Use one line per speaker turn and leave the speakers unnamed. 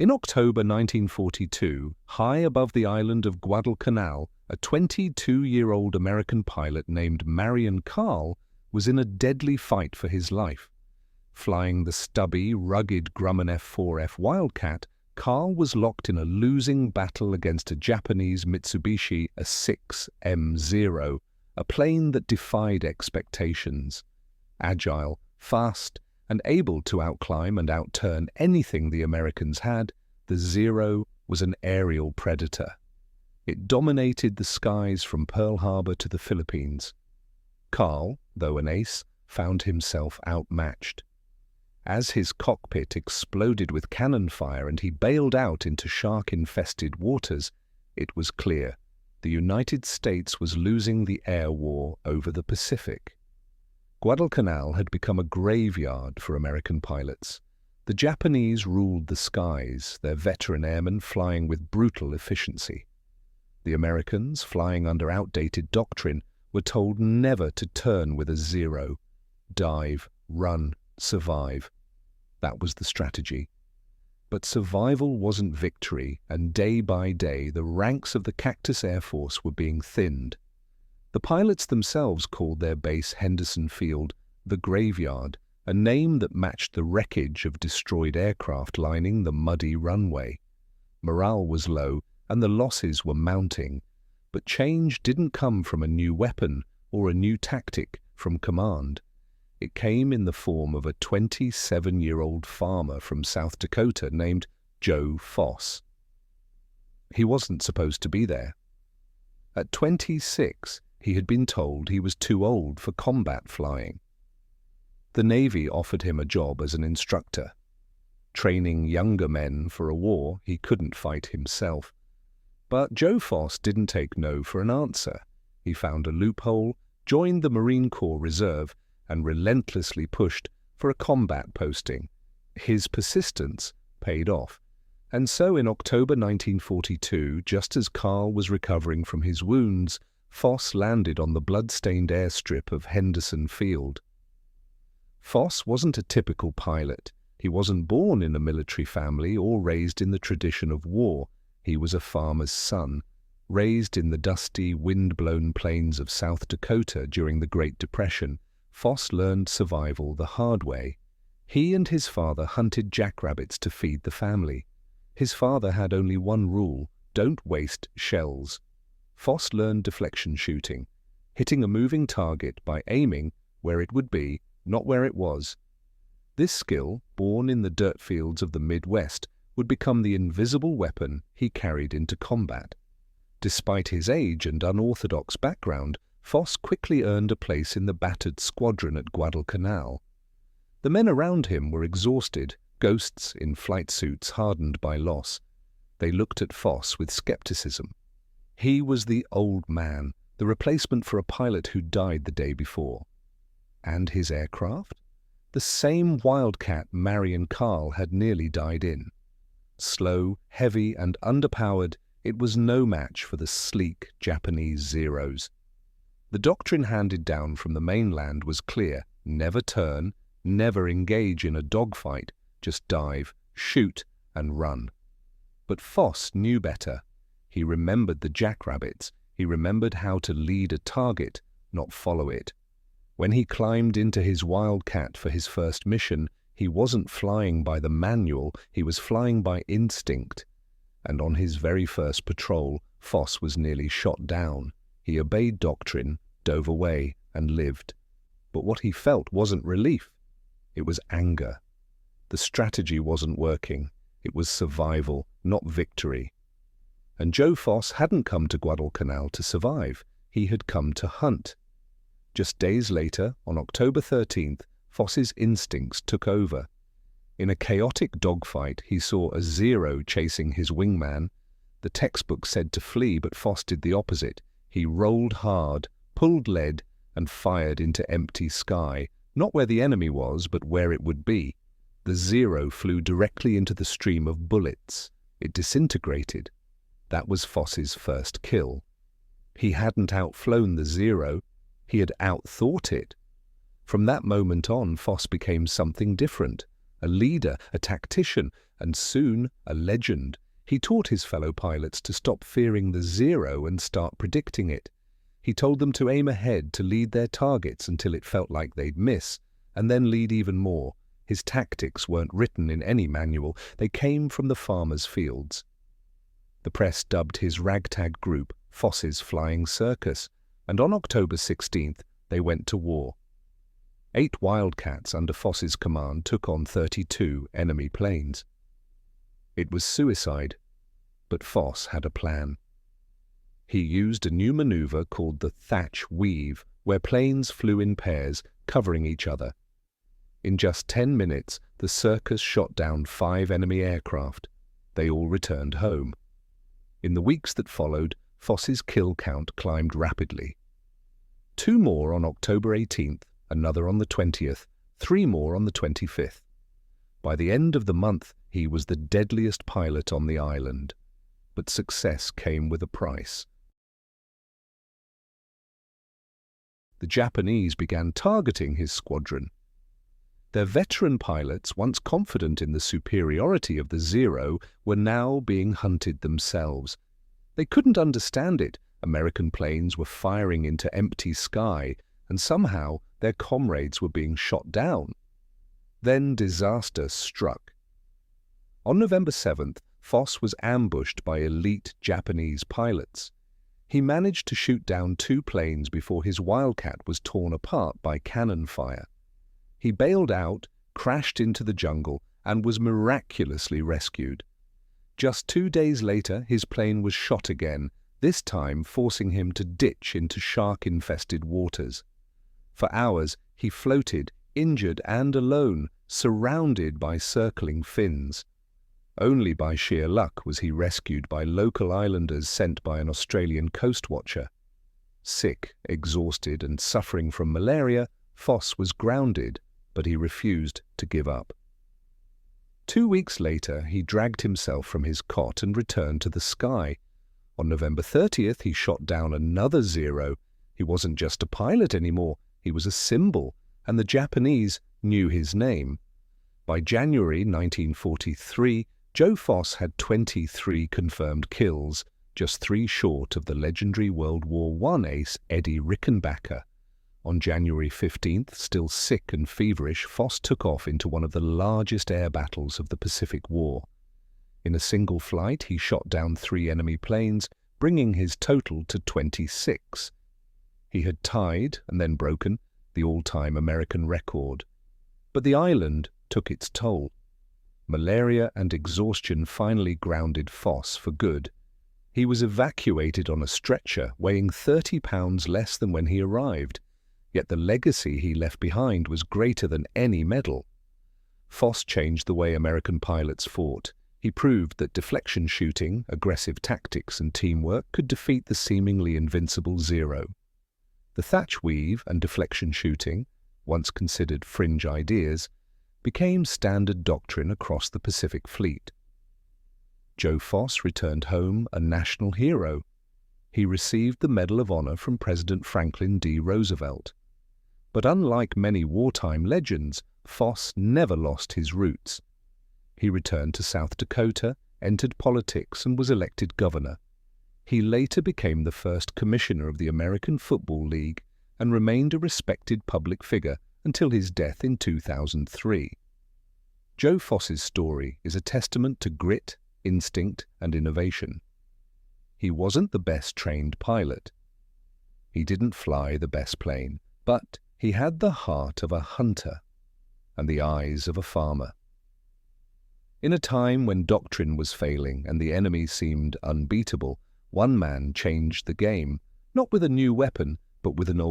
In October 1942, high above the island of Guadalcanal, a 22-year-old American pilot named Marion Carl was in a deadly fight for his life. Flying the stubby, rugged Grumman F-4F Wildcat, Carl was locked in a losing battle against a Japanese Mitsubishi A6M0, a plane that defied expectations. Agile, fast, and able to outclimb and outturn anything the Americans had, the Zero was an aerial predator. It dominated the skies from Pearl Harbor to the Philippines. Carl, though an ace, found himself outmatched. As his cockpit exploded with cannon fire and he bailed out into shark-infested waters, it was clear the United States was losing the air war over the Pacific. Guadalcanal had become a graveyard for American pilots. The Japanese ruled the skies, their veteran airmen flying with brutal efficiency. The Americans, flying under outdated doctrine, were told never to turn with a Zero. Dive, run, survive. That was the strategy. But survival wasn't victory, and day by day the ranks of the Cactus Air Force were being thinned. The pilots themselves called their base Henderson Field the Graveyard, a name that matched the wreckage of destroyed aircraft lining the muddy runway. Morale was low, and the losses were mounting. But change didn't come from a new weapon or a new tactic from command. It came in the form of a 27-year-old farmer from South Dakota named Joe Foss. He wasn't supposed to be there. At 26, he had been told he was too old for combat flying. The Navy offered him a job as an instructor, training younger men for a war he couldn't fight himself. But Joe Foss didn't take no for an answer. He found a loophole, joined the Marine Corps Reserve, and relentlessly pushed for a combat posting. His persistence paid off. And so in October 1942, just as Carl was recovering from his wounds, Foss landed on the blood-stained airstrip of Henderson Field. Foss wasn't a typical pilot. He wasn't born in a military family or raised in the tradition of war. He was a farmer's son, raised in the dusty, wind-blown plains of South Dakota during the Great Depression. Foss learned survival the hard way. He and his father hunted jackrabbits to feed the family. His father had only one rule: don't waste shells. Foss learned deflection shooting, hitting a moving target by aiming where it would be, not where it was. This skill, born in the dirt fields of the Midwest, would become the invisible weapon he carried into combat. Despite his age and unorthodox background, Foss quickly earned a place in the battered squadron at Guadalcanal. The men around him were exhausted, ghosts in flight suits hardened by loss. They looked at Foss with skepticism. He was the old man, the replacement for a pilot who died the day before. And his aircraft? The same Wildcat Marion Carl had nearly died in. Slow, heavy, and underpowered, it was no match for the sleek Japanese Zeros. The doctrine handed down from the mainland was clear: never turn, never engage in a dogfight, just dive, shoot, and run. But Foss knew better. He remembered the jackrabbits. He remembered how to lead a target, not follow it. When he climbed into his Wildcat for his first mission, he wasn't flying by the manual, he was flying by instinct. And on his very first patrol, Foss was nearly shot down. He obeyed doctrine, dove away, and lived. But what he felt wasn't relief. It was anger. The strategy wasn't working. It was survival, not victory. And Joe Foss hadn't come to Guadalcanal to survive. He had come to hunt. Just days later, on October 13th, Foss's instincts took over. In a chaotic dogfight, he saw a Zero chasing his wingman. The textbook said to flee, but Foss did the opposite. He rolled hard, pulled lead, and fired into empty sky, not where the enemy was, but where it would be. The Zero flew directly into the stream of bullets. It disintegrated. That was Foss's first kill. He hadn't outflown the Zero. He had outthought it. From that moment on, Foss became something different, a leader, a tactician, and soon a legend. He taught his fellow pilots to stop fearing the zero and start predicting it. He told them to aim ahead, to lead their targets until it felt like they'd miss, and then lead even more. His tactics weren't written in any manual. They came from the farmers' fields. The press dubbed his ragtag group Foss's Flying Circus, and on October 16th, they went to war. 8 Wildcats under Foss's command took on 32 enemy planes. It was suicide, but Foss had a plan. He used a new maneuver called the thatch weave, where planes flew in pairs, covering each other. In just 10 minutes, the circus shot down 5 enemy aircraft. They all returned home. In the weeks that followed, Foss's kill count climbed rapidly. 2 more on October 18th, another on the 20th, 3 more on the 25th. By the end of the month, he was the deadliest pilot on the island. But success came with a price. The Japanese began targeting his squadron. Their veteran pilots, once confident in the superiority of the Zero, were now being hunted themselves. They couldn't understand it. American planes were firing into empty sky, and somehow their comrades were being shot down. Then disaster struck. On November 7th, Foss was ambushed by elite Japanese pilots. He managed to shoot down 2 planes before his Wildcat was torn apart by cannon fire. He bailed out, crashed into the jungle, and was miraculously rescued. Just 2 days later, his plane was shot again, this time forcing him to ditch into shark-infested waters. For hours, he floated, injured and alone, surrounded by circling fins. Only by sheer luck was he rescued by local islanders sent by an Australian coast watcher. Sick, exhausted, and suffering from malaria, Foss was grounded, but he refused to give up. 2 weeks later, he dragged himself from his cot and returned to the sky. On November 30th, he shot down another Zero. He wasn't just a pilot anymore, he was a symbol, and the Japanese knew his name. By January 1943, Joe Foss had 23 confirmed kills, just 3 short of the legendary World War I ace Eddie Rickenbacker. On January 15th, still sick and feverish, Foss took off into one of the largest air battles of the Pacific War. In a single flight, he shot down 3 enemy planes, bringing his total to 26. He had tied, and then broken, the all-time American record. But the island took its toll. Malaria and exhaustion finally grounded Foss for good. He was evacuated on a stretcher, weighing 30 pounds less than when he arrived. Yet the legacy he left behind was greater than any medal. Foss changed the way American pilots fought. He proved that deflection shooting, aggressive tactics, and teamwork could defeat the seemingly invincible Zero. The thatch weave and deflection shooting, once considered fringe ideas, became standard doctrine across the Pacific Fleet. Joe Foss returned home a national hero. He received the Medal of Honor from President Franklin D. Roosevelt. But unlike many wartime legends, Foss never lost his roots. He returned to South Dakota, entered politics, and was elected governor. He later became the first commissioner of the American Football League and remained a respected public figure until his death in 2003. Joe Foss's story is a testament to grit, instinct, and innovation. He wasn't the best trained pilot. He didn't fly the best plane, but he had the heart of a hunter and the eyes of a farmer. In a time when doctrine was failing and the enemy seemed unbeatable, one man changed the game, not with a new weapon, but with an old